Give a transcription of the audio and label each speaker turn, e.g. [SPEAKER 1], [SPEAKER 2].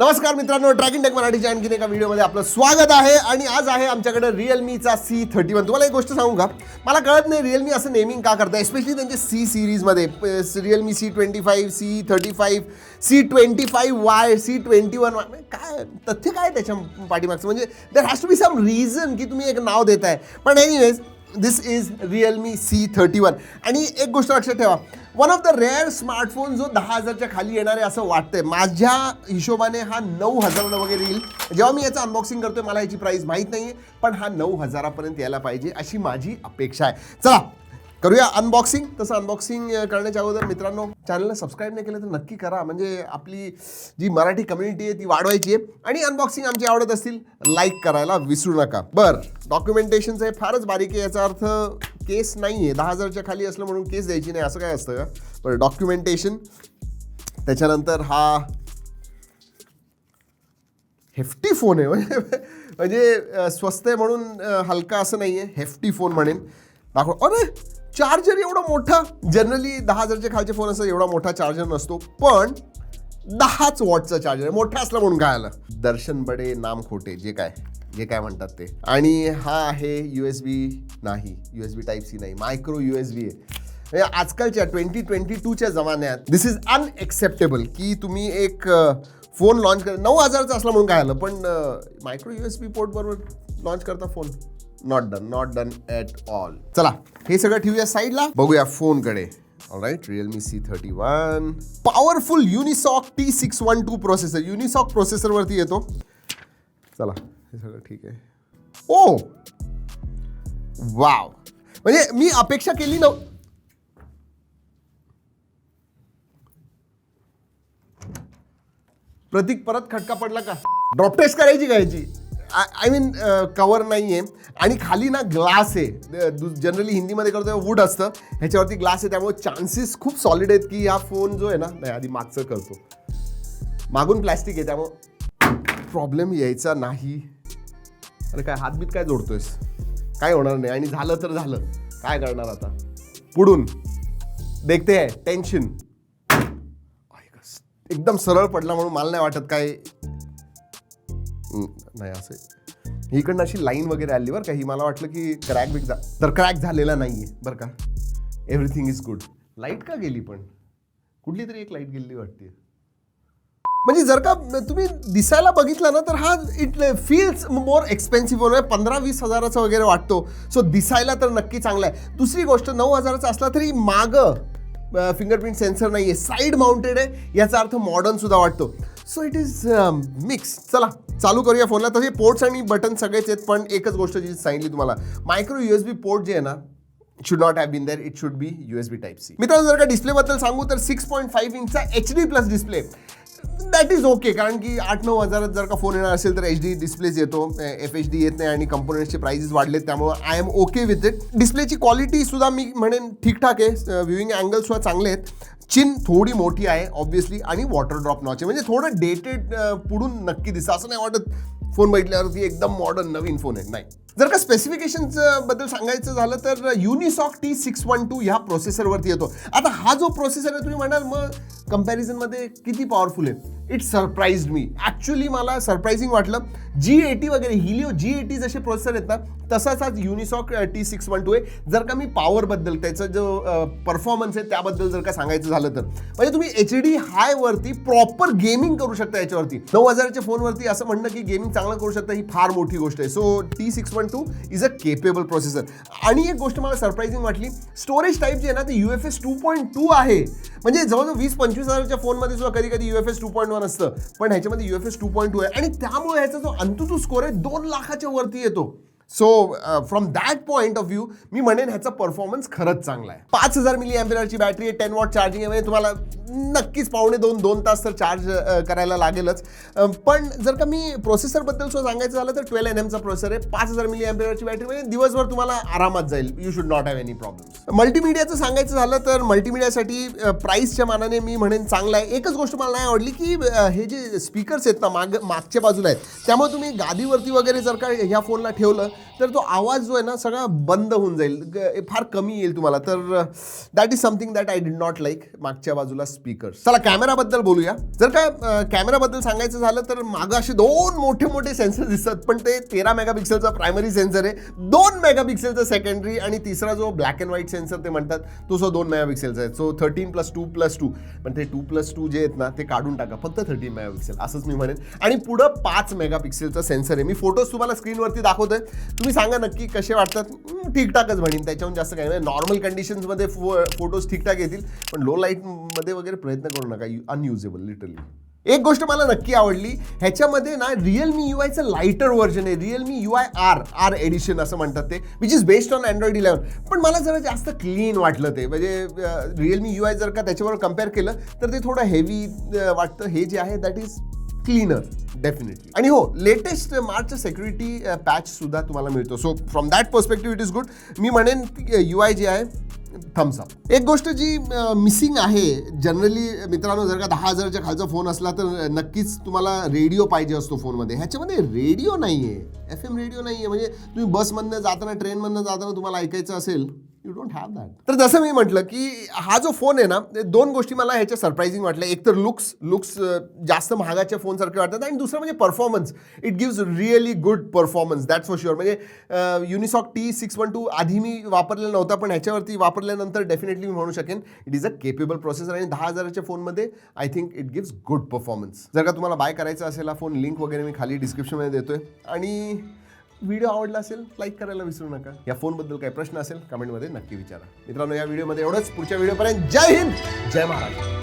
[SPEAKER 1] नमस्कार मित्रांनो, ट्रॅकिन टेक मराठीच्या आणखीन एका व्हिडिओमध्ये आपलं स्वागत आहे. आणि आज आहे आमच्याकडे रिअलमीचा C31. तुम्हाला एक गोष्ट सांगू का, मला कळत नाही रिअलमी असं नेमिंग का करतं, एस्पेशली त्यांचे C सिरीजमध्ये. Realme C25, C35, C25Y, C21, काय तथ्य काय त्याच्या पाठीमागचं, म्हणजे there has to be some reason की तुम्ही एक नाव देताय. पण anyways, this is Realme C31. आणि एक गोष्ट लक्षात ठेवा, one of the rare smartphone जो 10,000च्या खाली येणार आहे असं वाटतंय. माझ्या हिशोबाने हा 9,000 वगैरे येईल. जेव्हा मी याचं अनबॉक्सिंग करतोय मला याची प्राईस माहीत नाही आहे, पण हा 9,000पर्यंत यायला पाहिजे अशी माझी अपेक्षा आहे. चला करूया अनबॉक्सिंग. तसं अनबॉक्सिंग करण्याच्या अगोदर मित्रांनो, चॅनलला सबस्क्राईब नाही केलं तर नक्की करा, म्हणजे आपली जी मराठी कम्युनिटी आहे ती वाढवायची आहे. आणि अनबॉक्सिंग आमची आवडत असतील लाईक करायला विसरू नका. बरं, डॉक्युमेंटेशनचं हे फारच बारीक आहे. याचा अर्थ केस नाही आहे, 10,000च्या खाली असलं म्हणून केस द्यायची नाही असं काय असतं का? बरं, डॉक्युमेंटेशन. त्याच्यानंतर हा हेफ्टी फोन आहे, म्हणजे स्वस्त आहे म्हणून हलका असं नाही आहे, हेफ्टी फोन म्हणेन. दाखव. अरे चार्जर एवढा मोठा. जनरली 10,000च्या खालचे फोन असं एवढा मोठा चार्जर नसतो, पण 10 वॉटचा चार्जर आहे. मोठा असला म्हणून काय आलं. दर्शन बडे नाम खोटे, जे काय म्हणतात ते. आणि हा आहे USB नाही, USB टाईप C नाही, मायक्रो USB आहे. आजकालच्या 2022च्या जमान्यात दिस इज अनएक्सेप्टेबल की तुम्ही एक फोन लॉन्च कर, 9,000चा असला म्हणून काय आलं, पण मायक्रो USB पोर्ट बरोबर लॉन्च करता phone. Not done at all. चला हे सगळं ठेवूया साईडला, बघूया फोनकडे. Alright, Realme C31 powerful Unisoc T612 processor, Unisoc प्रोसेसरवरती येतो. चला हे सगळं ठीक आहे. ओ वाव, म्हणजे मी अपेक्षा केली नव्हती. प्रतीक परत खटका पडला का? ड्रॉप टेस्ट करायची का याची? आय मीन कवर नाही आहे आणि खाली ना ग्लास आहे. जनरली हिंदीमध्ये करतो वूड असतं, ह्याच्यावरती ग्लास आहे, त्यामुळे चान्सेस खूप सॉलिड आहेत की हा फोन जो आहे ना, नाही आधी मागचं करतो, मागून प्लॅस्टिक आहे त्यामुळं प्रॉब्लेम यायचा नाही. अरे काय हातबीत काय जोडतोयस, काय होणार नाही. आणि झालं तर झालं, काय करणार आता. पुढून देखते आहे टेन्शन. एकदम सरळ पडला म्हणून मला नाही वाटत काय नाही. असं इकडनं अशी लाईन वगैरे आली बरं का, ही मला वाटलं की क्रॅक बिक तर क्रॅक झालेला नाही आहे बरं का. Everything is good. लाईट का गेली, पण कुठली तरी एक लाईट गेली वाटते. म्हणजे जर का तुम्ही दिसायला बघितलं ना तर हा इट फील्स मोर एक्सपेन्सिव्ह होणार. 15-20 हजाराचा वगैरे वाटतो. सो दिसायला तर नक्की चांगला आहे. दुसरी गोष्ट, 9,000चा असला तरी मागं फिंगरप्रिंट सेन्सर नाही आहे, साईड माउंटेड आहे, याचा अर्थ मॉडर्न सुद्धा वाटतो. So it is mix. चला चालू करूया फोनला. तसे पोर्ट्स आणि बटन सगळेच आहेत, पण एकच गोष्ट जी सांगितली तुम्हाला, मायक्रो USB पोर्ट जे आहे ना, should not have been there, it should be USB type C. मित्रांनो, जर का डिस्प्लेबद्दल सांगू तर 6.5 इंचचा HD+ display, that is okay. कारण की 8-9 हजारात जर का फोन येणार असेल तर HD डिस्प्लेच येतो, FHD येत नाही, आणि कंपोनेंट्सचे प्राइसेस वाढलेत, त्यामुळे I am okay with it. डिस्प्लेची क्वालिटी सुद्धा मी म्हणेन ठीकठाक आहे, व्ह्यूइंग अँगल सुद्धा चांगले आहेत. चिन थोडी मोठी आहे ऑब्व्हियसली, आणि वॉटर ड्रॉप नॉच आहे, म्हणजे थोडं डेटेड पुढून नक्की दिसतं. असं नाही वाटत फोन बघितल्यावरती एकदम मॉडर्न नवीन फोन आहे, नाही. जर का स्पेसिफिकेशन्स बद्दल सांगायचं झालं तर युनिसॉक T612 ह्या प्रोसेसरवरती येतो. आता हा जो प्रोसेसर आहे, तुम्ही म्हणाल मग कम्पॅरिझनमध्ये किती पॉवरफुल आहे. It surprised me. ॲक्च्युली मला सरप्राइझिंग वाटलं. G80 वगैरे, हिलिओ G80 जसे प्रोसेसर आहेत ना, तसाच आज युनिसॉक T612 आहे. जर का मी पॉवरबद्दल, त्याचा जो परफॉर्मन्स आहे त्याबद्दल जर का सांगायचं झालं तर, म्हणजे तुम्ही HD हायवरती प्रॉपर गेमिंग करू शकता याच्यावरती. 9,000च्या फोनवरती असं म्हणणं की गेमिंग चांगलं करू शकता, ही फार मोठी गोष्ट आहे. So T612 is a capable processor. आणि एक गोष्ट मला सरप्राइझिंग वाटली, स्टोरेज टाईप जे आहे ना, ते UFS 2.2 आहे. म्हणजे जवळजवळ 20-25 हजारच्या फोनमध्ये सुद्धा कधी कधी UFS 2.1 असतं, पण ह्याच्यामध्ये UFS 2.2 आहे. आणि त्यामुळे ह्याचा जो अंतुतू स्कोर आहे 2 लाखाच्या वरती येतो. So from that point of view मी म्हणेन ह्याचा परफॉर्मन्स खरंच चांगला आहे. 5,000 mAhची बॅटरी आहे, 10 वॉट चार्जिंग आहे, म्हणजे तुम्हाला नक्कीच 2 तास तर चार्ज करायला लागेलच. पण जर का मी प्रोसेसरबद्दल सुद्धा सांगायचं झालं तर 12 nm चा प्रोसेसर आहे, 5,000 mAhची बॅटरी, म्हणजे दिवसभर तुम्हाला आरामात जाईल. You should not have any problem. मल्टीमीडियाचं सांगायचं झालं तर मल्टीमीडियासाठी प्राईसच्या मानाने मी म्हणेन चांगला आहे. एकच गोष्ट मला नाही आवडली की हे जे स्पीकर्स आहेत ना मागच्या बाजूला आहेत, त्यामुळे तुम्ही गादीवरती वगैरे जर का ह्या फोनला ठेवलं तर तो आवाज जो आहे ना सगळा बंद होऊन जाईल, फार कमी येईल तुम्हाला. तर that is something that I did not like. मागच्या बाजूला स्पीकर्स. चला कॅमेराबद्दल बोलूया. जर का कॅमेराबद्दल सांगायचं झालं तर मागं असे 2 मोठे सेन्सर दिसतात, पण ते 13 मेगापिक्सेलचा प्रायमरी सेन्सर आहे, 2 मेगापिक्सेलचा सेकंडरी, आणि तिसरा जो ब्लॅक अँड व्हाईट सेन्सर ते म्हणतात तो 2 मेगापिक्सेलचा आहे. सो 13+2+2. पण ते 2+2 जे आहेत ना ते काढून टाका, फक्त 13 मेगापिक्सेल असंच मी म्हणेन. आणि पुढं 5 मेगापिक्सेलचा सेन्सर आहे. मी फोटोज तुम्हाला स्क्रीनवरती दाखवतोय, तुम्ही सांगा नक्की कसे वाटतात. ठीकठाकच म्हणेन, त्याच्याहून जास्त काही नाही. नॉर्मल कंडिशन्समध्ये फोटोज ठीकठाक येतील, पण लो लाईटमध्ये वगैरे प्रयत्न करू नका, अनयुजेबल लिटरली. एक गोष्ट मला नक्की आवडली, ह्याच्यामध्ये ना रिअलमी युआयचं लाइटर व्हर्जन आहे, रिअलमी UI आर एडिशन असं म्हणतात ते, which is based on Android 11. पण मला जरा जास्त क्लीन वाटलं ते, म्हणजे रिअलमी UI जर का त्याच्यावर कम्पेअर केलं तर ते थोडं हेवी वाटतं. हे जे आहे दॅट इज क्लीनर डेफिनेटली. आणि हो, लेटेस्ट मार्चचं सिक्युरिटी पॅच सुद्धा तुम्हाला मिळतो. So from that perspective it is good. मी म्हणेन UI जे आहे थम्स अप. एक गोष्ट जी मिसिंग आहे जनरली मित्रांनो, जर का 10,000च्या खालचा फोन असला तर नक्कीच तुम्हाला रेडिओ पाहिजे असतो फोनमध्ये. ह्याच्यामध्ये रेडिओ नाही आहे, FM रेडिओ नाही आहे. म्हणजे तुम्ही बसमधनं जाताना, ट्रेनमधनं जाताना तुम्हाला ऐकायचं असेल, यू डोंट हॅव दॅट. तर जसं मी म्हटलं की हा जो फोन आहे ना, 2 गोष्टी मला ह्याच्या सरप्राइझिंग वाटल्या. एक तर लुक्स जास्त महागाच्या फोनसारखे वाटतात, आणि दुसरं म्हणजे performance. It gives really good performance, that's for sure. म्हणजे युनिसॉक T612 आधी मी वापरलेला नव्हता, पण ह्याच्यावरती वापरल्यानंतर डेफिनेटली मी म्हणू शकेन it is a capable processor. आणि 10,000च्या फोनमध्ये I think it gives good performance. जर का तुम्हाला बाय करायचा असेल हा फोन, लिंक वगैरे मी खाली डिस्क्रिप्शनमध्ये देतोय. आणि व्हिडिओ आवडला असेल लाईक करायला विसरू नका. या फोनबद्दल काही प्रश्न असेल कमेंटमध्ये नक्की विचारा. मित्रांनो, या व्हिडिओमध्ये एवढंच. पुढच्या व्हिडिओपर्यंत जय हिंद, जय महाराष्ट्र.